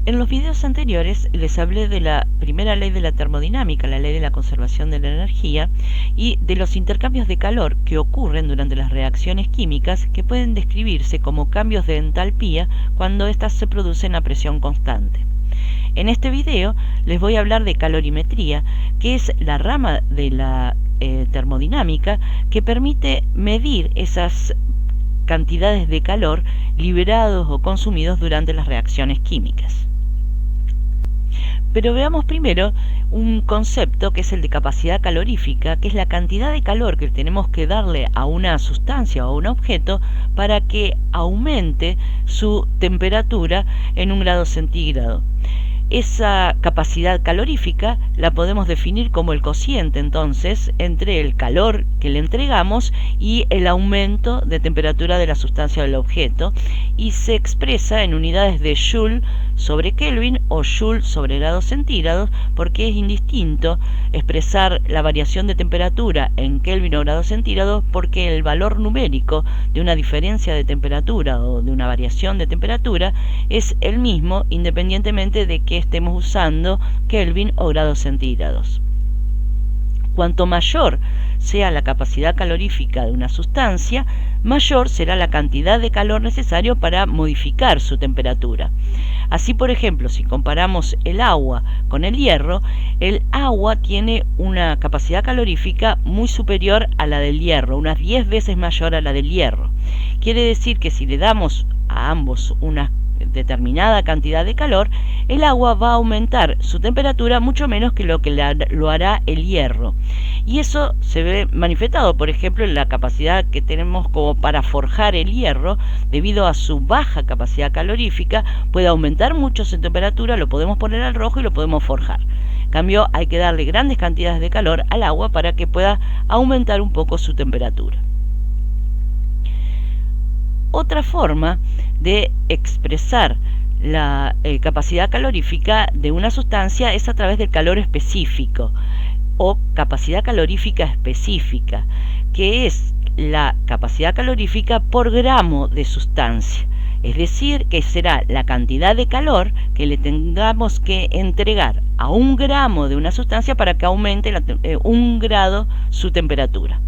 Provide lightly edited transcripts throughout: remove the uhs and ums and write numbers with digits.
En los videos anteriores les hablé de la primera ley de la termodinámica, la ley de la conservación de la energía, y de los intercambios de calor que ocurren durante las reacciones químicas, que pueden describirse como cambios de entalpía cuando éstas se producen a presión constante. En este video les voy a hablar de calorimetría, que es la rama de la termodinámica que permite medir esas cantidades de calor liberados o consumidos durante las reacciones químicas. Pero veamos primero un concepto que es el de capacidad calorífica, que es la cantidad de calor que tenemos que darle a una sustancia o a un objeto para que aumente su temperatura en 1 grado centígrado. Esa capacidad calorífica la podemos definir como el cociente, entonces, entre el calor que le entregamos y el aumento de temperatura de la sustancia del objeto, y se expresa en unidades de Joule sobre Kelvin o Joule sobre grados centígrados, porque es indistinto expresar la variación de temperatura en Kelvin o grados centígrados, porque el valor numérico de una diferencia de temperatura o de una variación de temperatura es el mismo independientemente de que estemos usando Kelvin o grados centígrados. Cuanto mayor sea la capacidad calorífica de una sustancia, mayor será la cantidad de calor necesario para modificar su temperatura. Así, por ejemplo, si comparamos el agua con el agua tiene una capacidad calorífica muy superior a la del hierro, unas 10 veces mayor a la del hierro. Quiere decir que si le damos a ambos una determinada cantidad de calor, el agua va a aumentar su temperatura mucho menos que lo hará el hierro. Y eso se ve manifestado, por ejemplo, en la capacidad que tenemos como para forjar el hierro. Debido a su baja capacidad calorífica, puede aumentar mucho su temperatura, lo podemos poner al rojo y lo podemos forjar. En cambio, hay que darle grandes cantidades de calor al agua para que pueda aumentar un poco su temperatura. Otra forma de expresar la capacidad calorífica de una sustancia es a través del calor específico o capacidad calorífica específica, que es la capacidad calorífica por gramo de sustancia. Es decir, que será la cantidad de calor que le tengamos que entregar a 1 gramo de una sustancia para que aumente 1 grado su temperatura.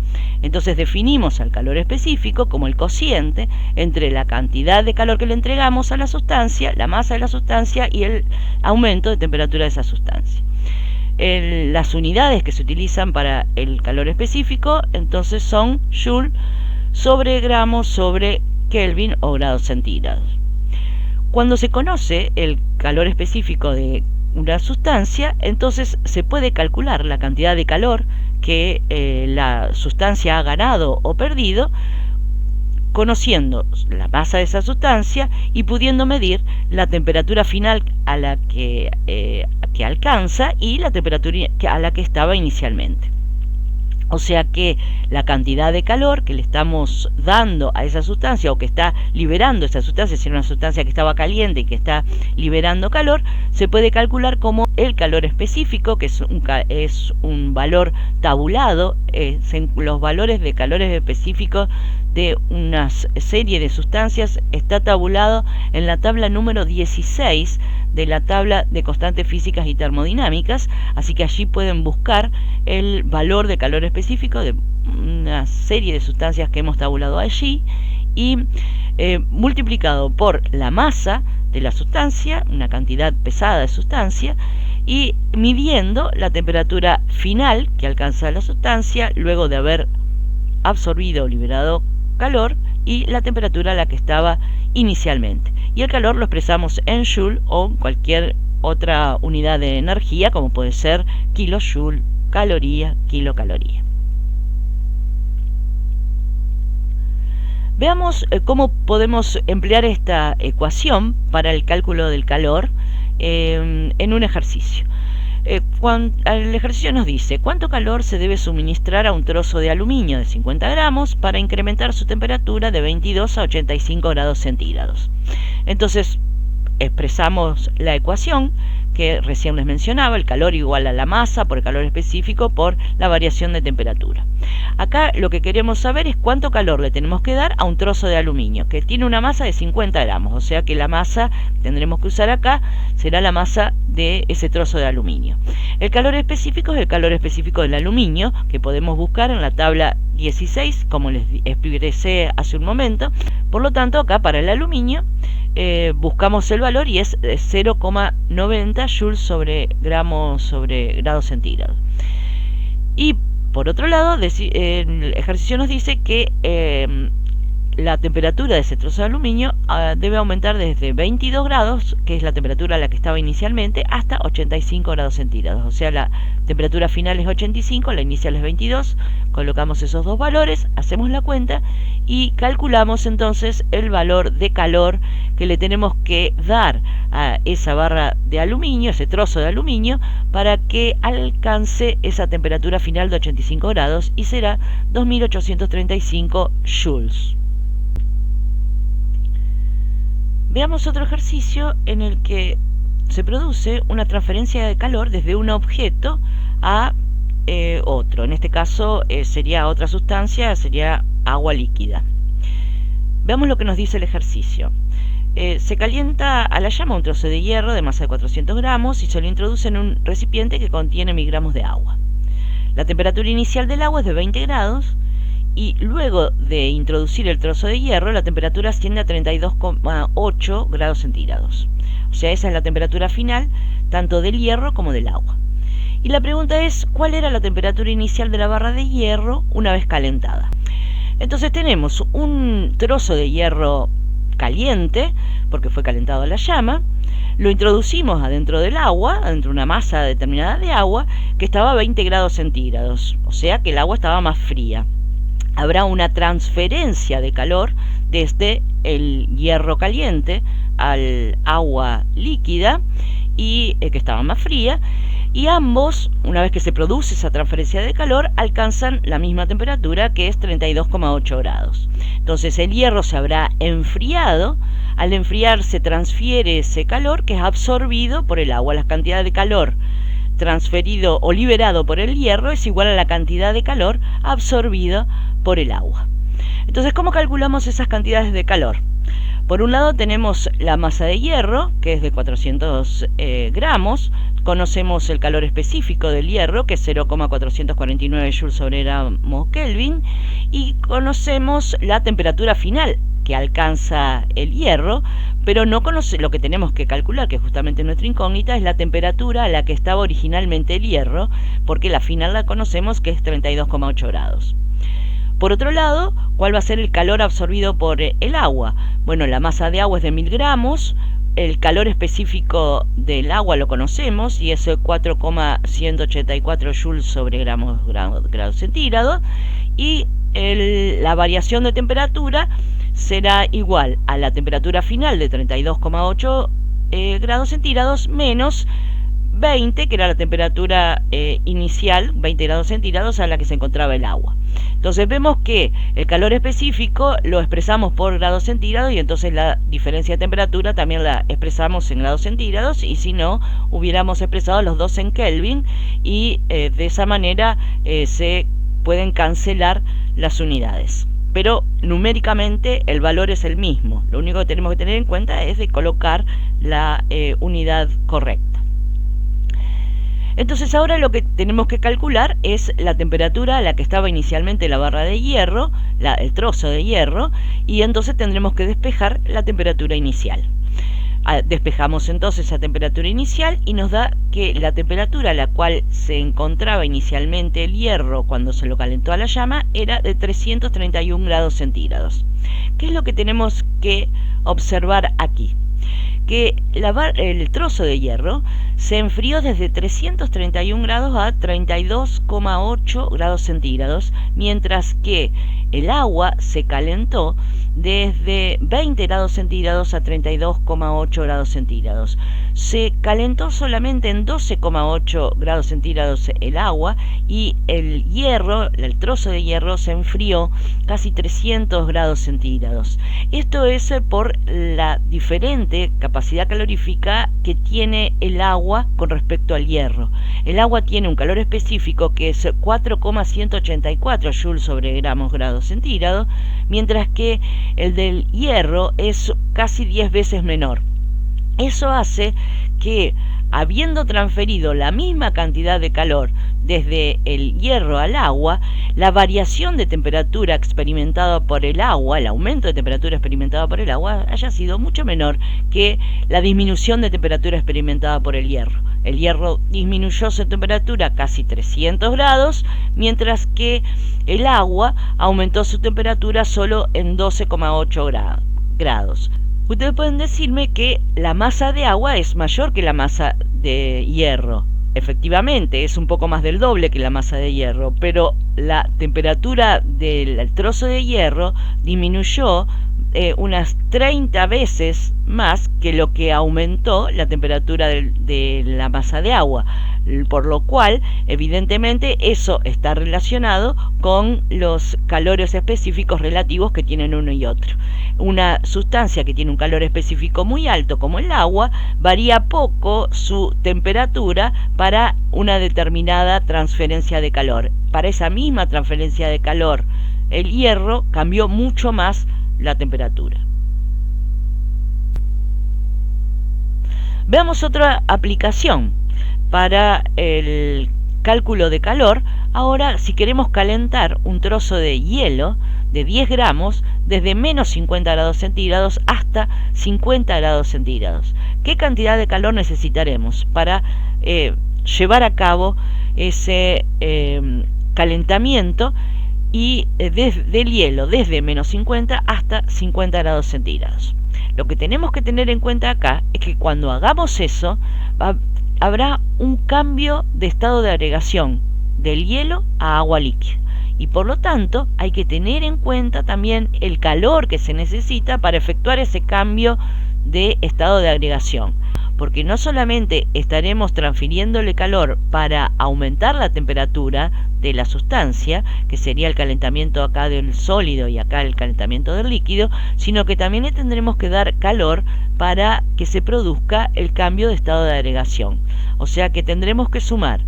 Entonces definimos al calor específico como el cociente entre la cantidad de calor que le entregamos a la sustancia, la masa de la sustancia y el aumento de temperatura de esa sustancia. Las unidades que se utilizan para el calor específico entonces son Joule sobre gramos sobre Kelvin o grados centígrados. Cuando se conoce el calor específico de una sustancia, entonces se puede calcular la cantidad de calor que la sustancia ha ganado o perdido, conociendo la masa de esa sustancia y pudiendo medir la temperatura final a la que alcanza y la temperatura a la que estaba inicialmente. O sea que la cantidad de calor que le estamos dando a esa sustancia o que está liberando esa sustancia, si es una sustancia que estaba caliente y que está liberando calor, se puede calcular como el calor específico, que es un valor tabulado. Los valores de calores específicos de una serie de sustancias está tabulado en la tabla número 16 de la tabla de constantes físicas y termodinámicas, así que allí pueden buscar el valor de calor específico de una serie de sustancias que hemos tabulado allí y multiplicado por la masa de la sustancia, una cantidad pesada de sustancia, y midiendo la temperatura final que alcanza la sustancia luego de haber absorbido o liberado calor y la temperatura a la que estaba inicialmente. Y el calor lo expresamos en Joule o cualquier otra unidad de energía, como puede ser kilojoule, caloría, kilocaloría. Veamos cómo podemos emplear esta ecuación para el cálculo del calor en un ejercicio. El ejercicio nos dice cuánto calor se debe suministrar a un trozo de aluminio de 50 gramos para incrementar su temperatura de 22 a 85 grados centígrados. Entonces expresamos la ecuación que recién les mencionaba, el calor igual a la masa por el calor específico por la variación de temperatura. Acá lo que queremos saber es cuánto calor le tenemos que dar a un trozo de aluminio, que tiene una masa de 50 gramos, o sea que la masa que tendremos que usar acá será la masa de ese trozo de aluminio. El calor específico es el calor específico del aluminio, que podemos buscar en la tabla 16, como les expresé hace un momento. Por lo tanto, acá para el aluminio buscamos el valor y es 0,90 joules sobre gramos sobre grados centígrados. Y por otro lado, el ejercicio nos dice que la temperatura de ese trozo de aluminio debe aumentar desde 22 grados, que es la temperatura a la que estaba inicialmente, hasta 85 grados centígrados. O sea, la temperatura final es 85, la inicial es 22. Colocamos esos dos valores, hacemos la cuenta y calculamos entonces el valor de calor que le tenemos que dar a esa barra de aluminio, ese trozo de aluminio, para que alcance esa temperatura final de 85 grados y será 2835 joules. Veamos otro ejercicio en el que se produce una transferencia de calor desde un objeto a otro. En este caso sería otra sustancia, sería agua líquida. Veamos lo que nos dice el ejercicio. Se calienta a la llama un trozo de hierro de masa de 400 gramos y se lo introduce en un recipiente que contiene 1000 gramos de agua. La temperatura inicial del agua es de 20 grados. Y luego de introducir el trozo de hierro, la temperatura asciende a 32,8 grados centígrados. O sea, esa es la temperatura final, tanto del hierro como del agua. Y la pregunta es, ¿cuál era la temperatura inicial de la barra de hierro una vez calentada? Entonces tenemos un trozo de hierro caliente, porque fue calentado a la llama, lo introducimos adentro del agua, adentro de una masa determinada de agua, que estaba a 20 grados centígrados, o sea que el agua estaba más fría. Habrá una transferencia de calor desde el hierro caliente al agua líquida y que estaba más fría, y ambos, una vez que se produce esa transferencia de calor, alcanzan la misma temperatura, que es 32,8 grados. Entonces el hierro se habrá enfriado. Al enfriar se transfiere ese calor, que es absorbido por el agua. La cantidad de calor transferido o liberado por el hierro es igual a la cantidad de calor absorbida por el agua. Entonces, ¿cómo calculamos esas cantidades de calor? Por un lado tenemos la masa de hierro, que es de 400 gramos. Conocemos el calor específico del hierro, que es 0,449 joules sobre gramos Kelvin. Y conocemos la temperatura final que alcanza el hierro, pero no conoce lo que tenemos que calcular, que justamente nuestra incógnita es la temperatura a la que estaba originalmente el hierro, porque la final la conocemos, que es 32,8 grados. Por otro lado, ¿cuál va a ser el calor absorbido por el agua? Bueno, la masa de agua es de 1000 gramos, el calor específico del agua lo conocemos y es 4,184 joules sobre grados centígrados, y la variación de temperatura será igual a la temperatura final de 32,8 grados centígrados menos 20, que era la temperatura inicial, 20 grados centígrados a la que se encontraba el agua. Entonces vemos que el calor específico lo expresamos por grados centígrados y entonces la diferencia de temperatura también la expresamos en grados centígrados, y si no, hubiéramos expresado los dos en Kelvin y de esa manera se pueden cancelar las unidades. Pero numéricamente el valor es el mismo. Lo único que tenemos que tener en cuenta es de colocar la unidad correcta. Entonces ahora lo que tenemos que calcular es la temperatura a la que estaba inicialmente la barra de hierro, el trozo de hierro, y entonces tendremos que despejar la temperatura inicial. Despejamos entonces esa temperatura inicial y nos da que la temperatura a la cual se encontraba inicialmente el hierro cuando se lo calentó a la llama era de 331 grados centígrados. ¿Qué es lo que tenemos que observar aquí? Que el trozo de hierro se enfrió desde 331 grados a 32,8 grados centígrados, mientras que el agua se calentó desde 20 grados centígrados a 32,8 grados centígrados. Se calentó solamente en 12,8 grados centígrados el agua, y el hierro, el trozo de hierro, se enfrió casi 300 grados centígrados. Esto es por la diferente capacidad calorífica que tiene el agua con respecto al hierro. El agua tiene un calor específico que es 4,184 joules sobre grados centígrados, mientras que el del hierro es casi 10 veces menor. Eso hace que, habiendo transferido la misma cantidad de calor desde el hierro al agua, la variación de temperatura experimentada por el agua, el aumento de temperatura experimentado por el agua, haya sido mucho menor que la disminución de temperatura experimentada por el hierro. El hierro disminuyó su temperatura casi 300 grados, mientras que el agua aumentó su temperatura solo en 12,8 grados. Ustedes pueden decirme que la masa de agua es mayor que la masa de hierro. Efectivamente, es un poco más del doble que la masa de hierro, pero la temperatura del trozo de hierro disminuyó unas 30 veces más que lo que aumentó la temperatura de la masa de agua, por lo cual evidentemente eso está relacionado con los calores específicos relativos que tienen uno y otro. Una sustancia que tiene un calor específico muy alto, como el agua, varía poco su temperatura para una determinada transferencia de calor. Para esa misma transferencia de calor, el hierro cambió mucho más la temperatura. Veamos otra aplicación para el cálculo de calor. Ahora, si queremos calentar un trozo de hielo de 10 gramos desde menos 50 grados centígrados hasta 50 grados centígrados, ¿qué cantidad de calor necesitaremos para llevar a cabo ese calentamiento y del hielo desde menos 50 hasta 50 grados centígrados? Lo que tenemos que tener en cuenta acá es que cuando hagamos eso, habrá un cambio de estado de agregación del hielo a agua líquida, y por lo tanto hay que tener en cuenta también el calor que se necesita para efectuar ese cambio de estado de agregación, porque no solamente estaremos transfiriéndole calor para aumentar la temperatura de la sustancia, que sería el calentamiento acá del sólido y acá el calentamiento del líquido, sino que también le tendremos que dar calor para que se produzca el cambio de estado de agregación. O sea que tendremos que sumar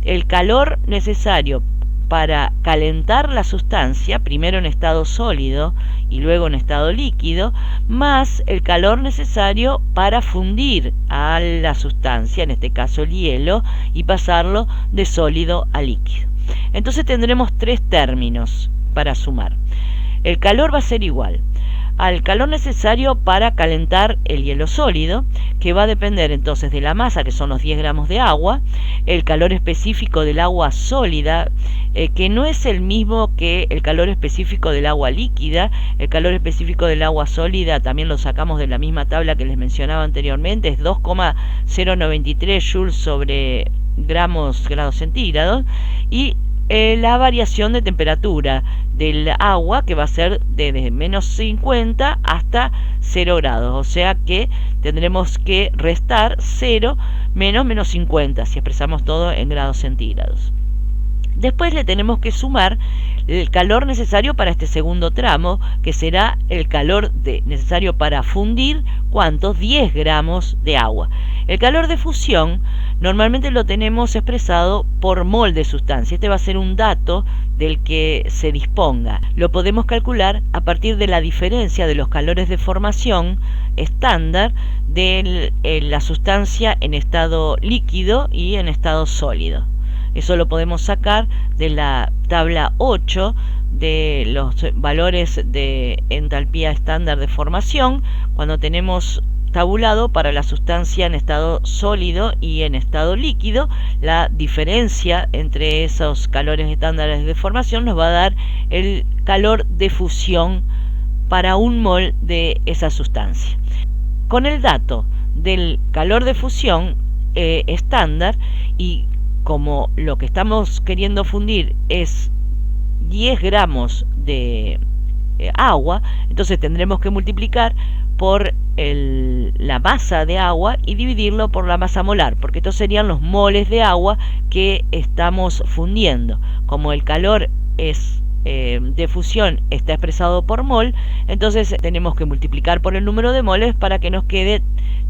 el calor necesario para calentar la sustancia, primero en estado sólido y luego en estado líquido, más el calor necesario para fundir a la sustancia, en este caso el hielo, y pasarlo de sólido a líquido. Entonces tendremos tres términos para sumar. El calor va a ser igual al calor necesario para calentar el hielo sólido, que va a depender entonces de la masa, que son los 10 gramos de agua, el calor específico del agua sólida, que no es el mismo que el calor específico del agua líquida. El calor específico del agua sólida también lo sacamos de la misma tabla que les mencionaba anteriormente, es 2,093 joules sobre grados centígrados, y la variación de temperatura del agua, que va a ser desde menos 50 hasta 0 grados, o sea que tendremos que restar 0 menos 50 si expresamos todo en grados centígrados. Después le tenemos que sumar el calor necesario para este segundo tramo, que será el calor necesario para fundir, ¿cuántos? 10 gramos de agua. El calor de fusión normalmente lo tenemos expresado por mol de sustancia. Este va a ser un dato del que se disponga. Lo podemos calcular a partir de la diferencia de los calores de formación estándar de la sustancia en estado líquido y en estado sólido. Eso lo podemos sacar de la tabla 8 de los valores de entalpía estándar de formación, cuando tenemos tabulado para la sustancia en estado sólido y en estado líquido. La diferencia entre esos calores estándares de formación nos va a dar el calor de fusión para un mol de esa sustancia. Con el dato del calor de fusión estándar, y como lo que estamos queriendo fundir es 10 gramos de agua, entonces tendremos que multiplicar por la masa de agua y dividirlo por la masa molar, porque estos serían los moles de agua que estamos fundiendo. Como el calor es de fusión está expresado por mol, entonces tenemos que multiplicar por el número de moles para que nos quede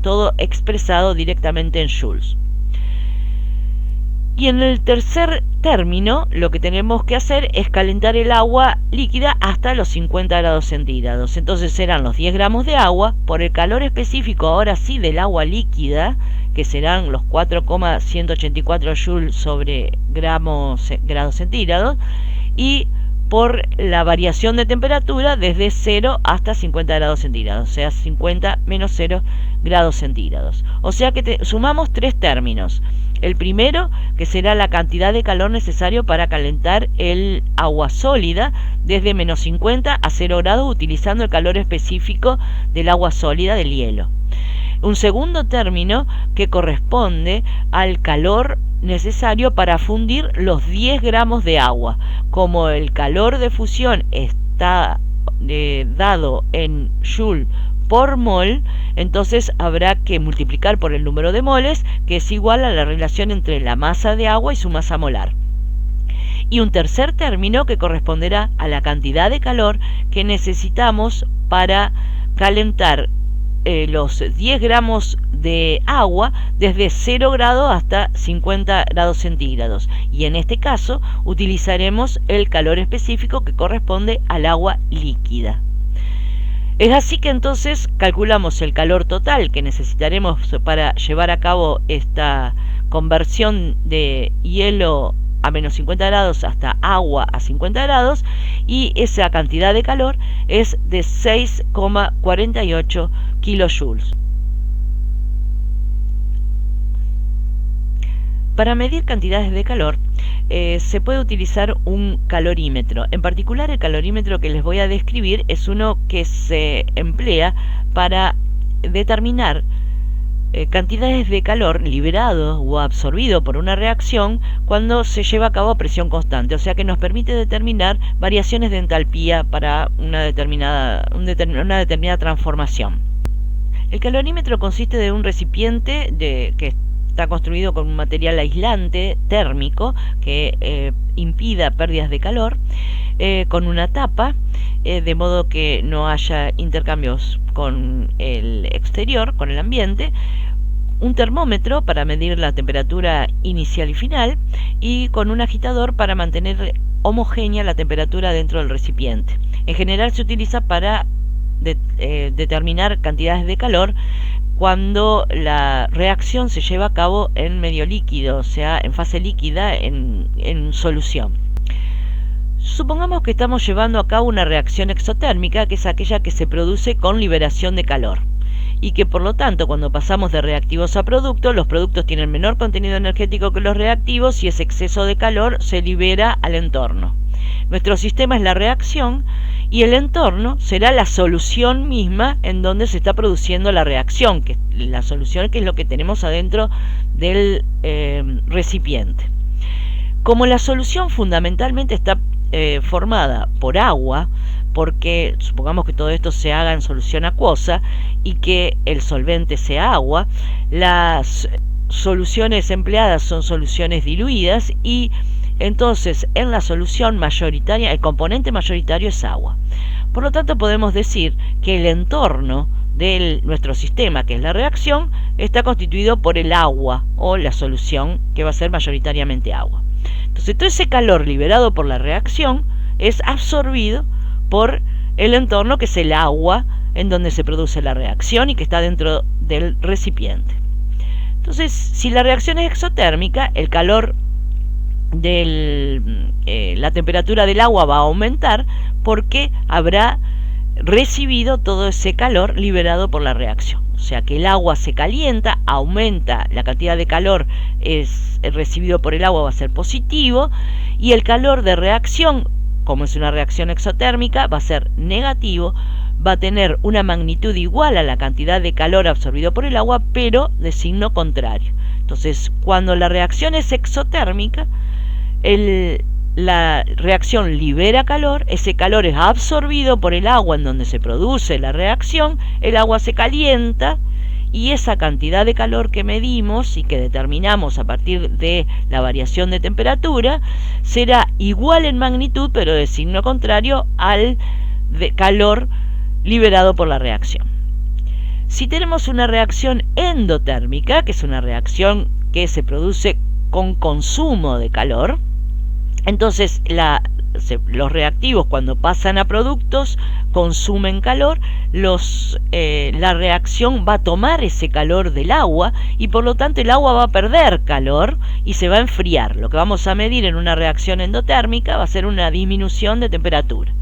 todo expresado directamente en joules. Y en el tercer término lo que tenemos que hacer es calentar el agua líquida hasta los 50 grados centígrados. Entonces serán los 10 gramos de agua por el calor específico ahora sí del agua líquida, que serán los 4,184 joules sobre grados centígrados, y por la variación de temperatura desde 0 hasta 50 grados centígrados, o sea 50 menos 0 grados centígrados. O sea que sumamos tres términos. El primero, que será la cantidad de calor necesario para calentar el agua sólida desde menos 50 a 0 grados utilizando el calor específico del agua sólida del hielo. Un segundo término que corresponde al calor necesario para fundir los 10 gramos de agua. Como el calor de fusión está dado en joule por mol, entonces habrá que multiplicar por el número de moles, que es igual a la relación entre la masa de agua y su masa molar. Y un tercer término que corresponderá a la cantidad de calor que necesitamos para calentar los 10 gramos de agua desde 0 grados hasta 50 grados centígrados. Y en este caso utilizaremos el calor específico que corresponde al agua líquida. Es así que entonces calculamos el calor total que necesitaremos para llevar a cabo esta conversión de hielo a menos 50 grados hasta agua a 50 grados, y esa cantidad de calor es de 6,48 kilojoules. Para medir cantidades de calor se puede utilizar un calorímetro. En particular, el calorímetro que les voy a describir es uno que se emplea para determinar cantidades de calor liberado o absorbido por una reacción cuando se lleva a cabo a presión constante, o sea que nos permite determinar variaciones de entalpía para una determinada transformación. El calorímetro consiste de un recipiente que está construido con un material aislante térmico que impida pérdidas de calor, con una tapa, de modo que no haya intercambios con el exterior, con el ambiente, un termómetro para medir la temperatura inicial y final, y con un agitador para mantener homogénea la temperatura dentro del recipiente. En general se utiliza para determinar cantidades de calor cuando la reacción se lleva a cabo en medio líquido, o sea, en fase líquida, en solución. Supongamos que estamos llevando a cabo una reacción exotérmica, que es aquella que se produce con liberación de calor, y que por lo tanto cuando pasamos de reactivos a productos, los productos tienen menor contenido energético que los reactivos y ese exceso de calor se libera al entorno. Nuestro sistema es la reacción y el entorno será la solución misma en donde se está produciendo la reacción, que la solución que es lo que tenemos adentro del recipiente. Como la solución fundamentalmente está formada por agua, porque supongamos que todo esto se haga en solución acuosa y que el solvente sea agua, las soluciones empleadas son soluciones diluidas y entonces en la solución mayoritaria el componente mayoritario es agua. Por lo tanto podemos decir que el entorno de nuestro sistema, que es la reacción, está constituido por el agua o la solución, que va a ser mayoritariamente agua. Entonces todo ese calor liberado por la reacción es absorbido por el entorno, que es el agua en donde se produce la reacción y que está dentro del recipiente. Entonces, si la reacción es exotérmica, el calor la temperatura del agua va a aumentar porque habrá recibido todo ese calor liberado por la reacción. O sea que el agua se calienta, aumenta la cantidad de calor recibido por el agua, va a ser positivo, y el calor de reacción, como es una reacción exotérmica, va a ser negativo, va a tener una magnitud igual a la cantidad de calor absorbido por el agua, pero de signo contrario. Entonces, cuando la reacción es exotérmica, el la reacción libera calor, ese calor es absorbido por el agua en donde se produce la reacción, el agua se calienta y esa cantidad de calor que medimos y que determinamos a partir de la variación de temperatura será igual en magnitud, pero de signo contrario al calor liberado por la reacción. Si tenemos una reacción endotérmica, que es una reacción que se produce con consumo de calor, entonces los reactivos cuando pasan a productos consumen calor, la reacción va a tomar ese calor del agua y por lo tanto el agua va a perder calor y se va a enfriar. Lo que vamos a medir en una reacción endotérmica va a ser una disminución de temperatura.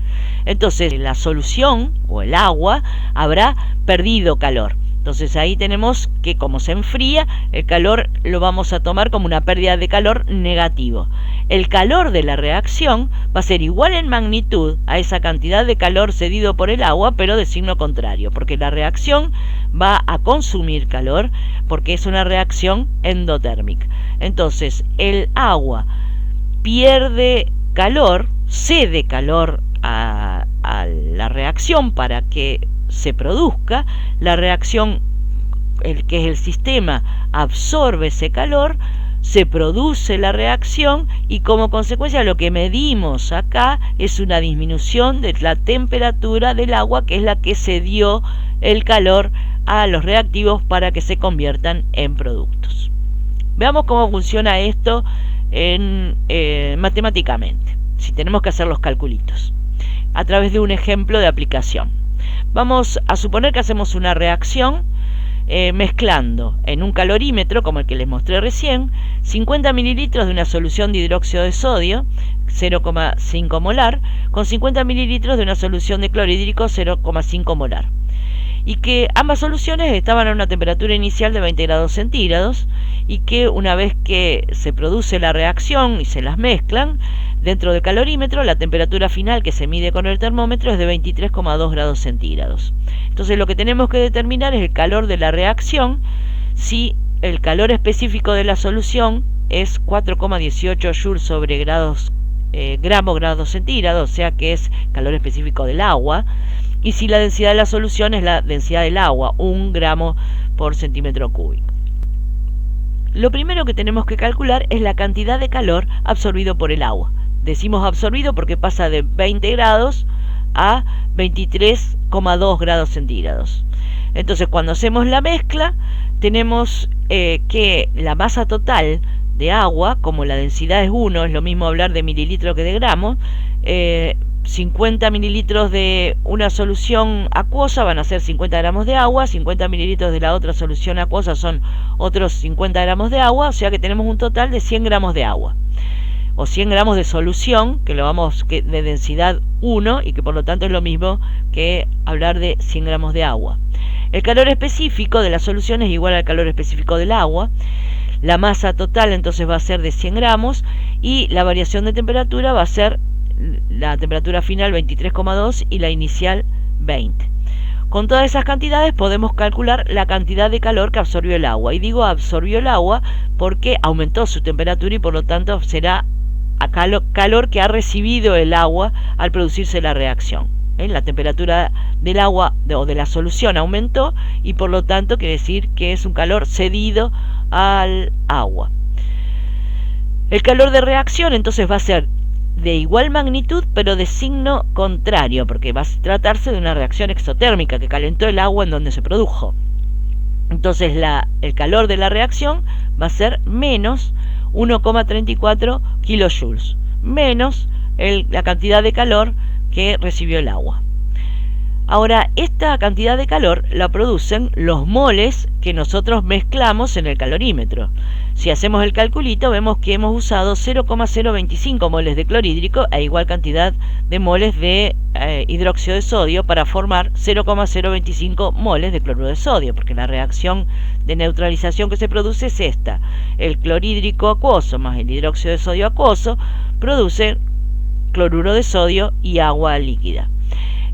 Entonces la solución o el agua habrá perdido calor. Entonces ahí tenemos que como se enfría, el calor lo vamos a tomar como una pérdida de calor negativo. El calor de la reacción va a ser igual en magnitud a esa cantidad de calor cedido por el agua, pero de signo contrario, porque la reacción va a consumir calor, porque es una reacción endotérmica. Entonces el agua pierde calor, cede calor a la reacción para que se produzca, la reacción, que es el sistema, absorbe ese calor, se produce la reacción y como consecuencia lo que medimos acá es una disminución de la temperatura del agua, que es la que cedió el calor a los reactivos para que se conviertan en productos. Veamos cómo funciona esto matemáticamente, si tenemos que hacer los calculitos, a través de un ejemplo de aplicación. Vamos a suponer que hacemos una reacción mezclando en un calorímetro, como el que les mostré recién, 50 mililitros de una solución de hidróxido de sodio, 0,5 molar, con 50 mililitros de una solución de clorhídrico, 0,5 molar. Y que ambas soluciones estaban a una temperatura inicial de 20 grados centígrados y que una vez que se produce la reacción y se las mezclan, dentro del calorímetro la temperatura final que se mide con el termómetro es de 23,2 grados centígrados. Entonces lo que tenemos que determinar es el calor de la reacción, si el calor específico de la solución es 4,18 joules sobre gramo grados centígrados, o sea que es calor específico del agua, y si la densidad de la solución es la densidad del agua, 1 gramo por centímetro cúbico. Lo primero que tenemos que calcular es la cantidad de calor absorbido por el agua. Decimos absorbido porque pasa de 20 grados a 23,2 grados centígrados. Entonces cuando hacemos la mezcla tenemos que la masa total de agua, como la densidad es 1, es lo mismo hablar de mililitro que de gramo, 50 mililitros de una solución acuosa van a ser 50 gramos de agua, 50 mililitros de la otra solución acuosa son otros 50 gramos de agua, o sea que tenemos un total de 100 gramos de agua, o 100 gramos de solución, que de densidad 1 y que por lo tanto es lo mismo que hablar de 100 gramos de agua. El calor específico de la solución es igual al calor específico del agua. La masa total entonces va a ser de 100 gramos y la variación de temperatura va a ser la temperatura final 23,2 y la inicial 20. Con todas esas cantidades podemos calcular la cantidad de calor que absorbió el agua. Y digo absorbió el agua porque aumentó su temperatura y por lo tanto será calor que ha recibido el agua al producirse la reacción. La temperatura del agua o de la solución aumentó y por lo tanto quiere decir que es un calor cedido al agua. El calor de reacción entonces va a ser de igual magnitud pero de signo contrario, porque va a tratarse de una reacción exotérmica que calentó el agua en donde se produjo. Entonces el calor de la reacción va a ser menos 1,34 kilojoules, menos la cantidad de calor que recibió el agua. Ahora, esta cantidad de calor la producen los moles que nosotros mezclamos en el calorímetro. Si hacemos el calculito, vemos que hemos usado 0,025 moles de clorhídrico e igual cantidad de moles de hidróxido de sodio para formar 0,025 moles de cloruro de sodio, porque la reacción de neutralización que se produce es esta. El clorhídrico acuoso más el hidróxido de sodio acuoso produce cloruro de sodio y agua líquida.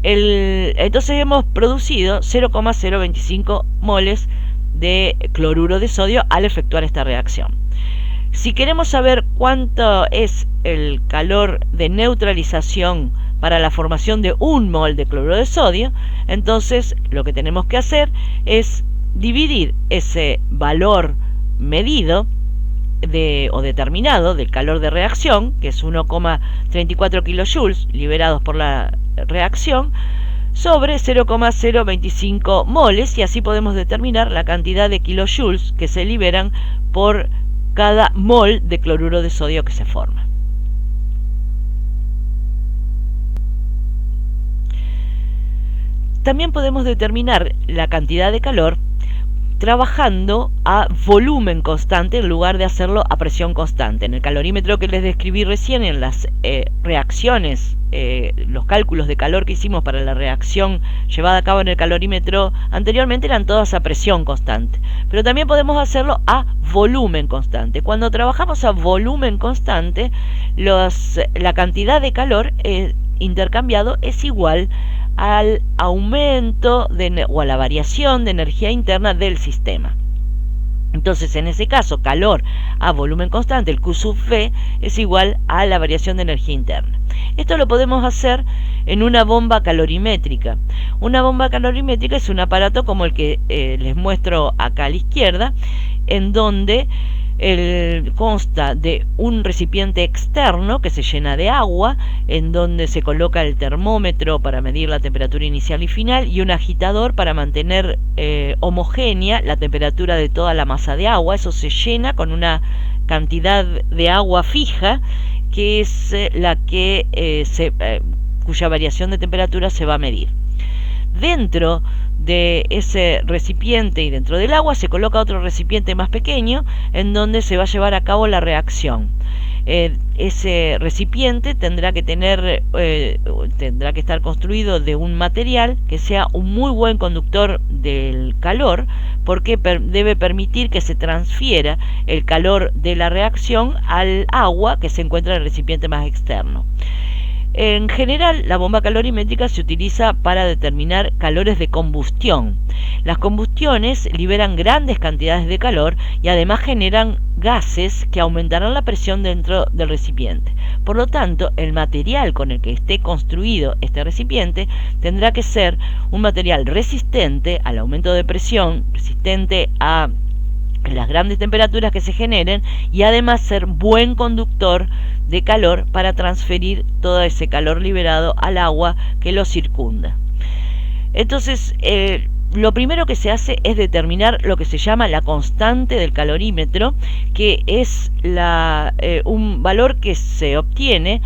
Entonces hemos producido 0,025 moles de cloruro de sodio al efectuar esta reacción. Si queremos saber cuánto es el calor de neutralización para la formación de 1 mol de cloruro de sodio, entonces lo que tenemos que hacer es dividir ese valor medido o determinado del calor de reacción, que es 1,34 kilojoules liberados por la reacción, sobre 0,025 moles, y así podemos determinar la cantidad de kilojoules que se liberan por cada mol de cloruro de sodio que se forma. También podemos determinar la cantidad de calor trabajando a volumen constante en lugar de hacerlo a presión constante. En el calorímetro que les describí recién, en las reacciones, los cálculos de calor que hicimos para la reacción llevada a cabo en el calorímetro anteriormente eran todas a presión constante, pero también podemos hacerlo a volumen constante. Cuando trabajamos a volumen constante, la cantidad de calor intercambiado es igual al aumento o a la variación de energía interna del sistema. Entonces, en ese caso, calor a volumen constante, el Q sub V, es igual a la variación de energía interna. Esto lo podemos hacer en una bomba calorimétrica. Una bomba calorimétrica es un aparato como el que les muestro acá a la izquierda, en donde consta de un recipiente externo que se llena de agua, en donde se coloca el termómetro para medir la temperatura inicial y final, y un agitador para mantener homogénea la temperatura de toda la masa de agua. Eso se llena con una cantidad de agua fija, que es la que cuya variación de temperatura se va a medir. Dentro de ese recipiente y dentro del agua se coloca otro recipiente más pequeño, en donde se va a llevar a cabo la reacción. Ese recipiente tendrá que estar construido de un material que sea un muy buen conductor del calor, porque debe permitir que se transfiera el calor de la reacción al agua que se encuentra en el recipiente más externo. En general, la bomba calorimétrica se utiliza para determinar calores de combustión. Las combustiones liberan grandes cantidades de calor y además generan gases que aumentarán la presión dentro del recipiente. Por lo tanto, el material con el que esté construido este recipiente tendrá que ser un material resistente al aumento de presión, resistente a las grandes temperaturas que se generen, y además ser buen conductor de calor para transferir todo ese calor liberado al agua que lo circunda. Entonces, lo primero que se hace es determinar lo que se llama la constante del calorímetro, que es un valor que se obtiene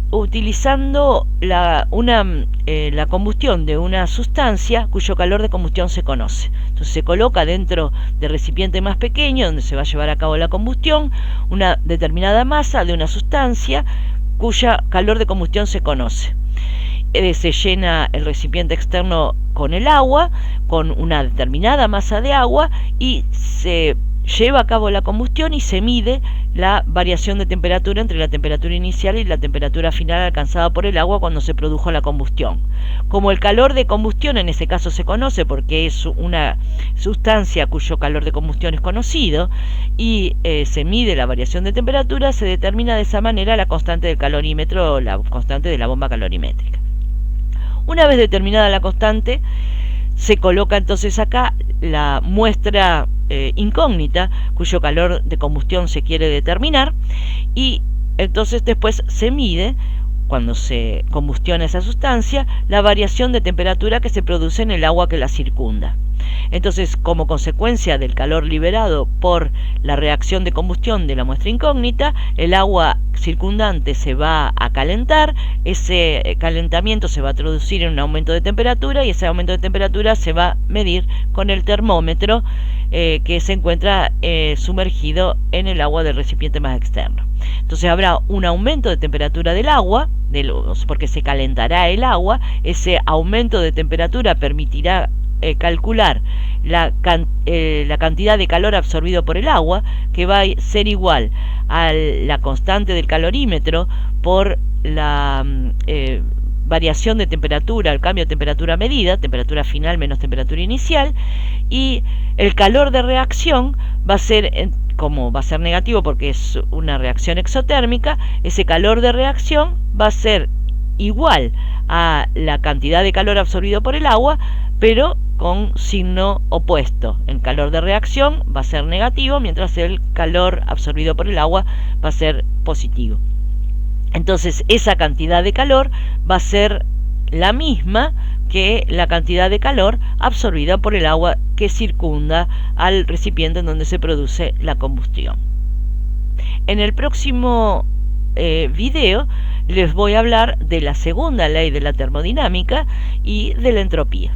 utilizando la combustión de una sustancia cuyo calor de combustión se conoce. Entonces se coloca dentro del recipiente más pequeño donde se va a llevar a cabo la combustión una determinada masa de una sustancia cuya calor de combustión se conoce. Se llena el recipiente externo con el agua, con una determinada masa de agua, y se lleva a cabo la combustión y se mide la variación de temperatura entre la temperatura inicial y la temperatura final alcanzada por el agua cuando se produjo la combustión. Como el calor de combustión en ese caso se conoce porque es una sustancia cuyo calor de combustión es conocido, y se mide la variación de temperatura, se determina de esa manera la constante del calorímetro o la constante de la bomba calorimétrica. Una vez determinada la constante, se coloca entonces acá la muestra incógnita cuyo calor de combustión se quiere determinar, y entonces después se mide, cuando se combustiona esa sustancia, la variación de temperatura que se produce en el agua que la circunda. Entonces, como consecuencia del calor liberado por la reacción de combustión de la muestra incógnita, el agua circundante se va a calentar, ese calentamiento se va a traducir en un aumento de temperatura, y ese aumento de temperatura se va a medir con el termómetro que se encuentra sumergido en el agua del recipiente más externo. Entonces habrá un aumento de temperatura del agua, porque se calentará el agua. Ese aumento de temperatura permitirá calcular la cantidad de calor absorbido por el agua, que va a ser igual a la constante del calorímetro por la variación de temperatura, el cambio de temperatura medida, temperatura final menos temperatura inicial, y el calor de reacción va a ser como va a ser negativo porque es una reacción exotérmica, ese calor de reacción va a ser igual a la cantidad de calor absorbido por el agua, pero con signo opuesto. El calor de reacción va a ser negativo, mientras el calor absorbido por el agua va a ser positivo. Entonces esa cantidad de calor va a ser la misma que la cantidad de calor absorbida por el agua que circunda al recipiente en donde se produce la combustión. En el próximo video les voy a hablar de la segunda ley de la termodinámica y de la entropía.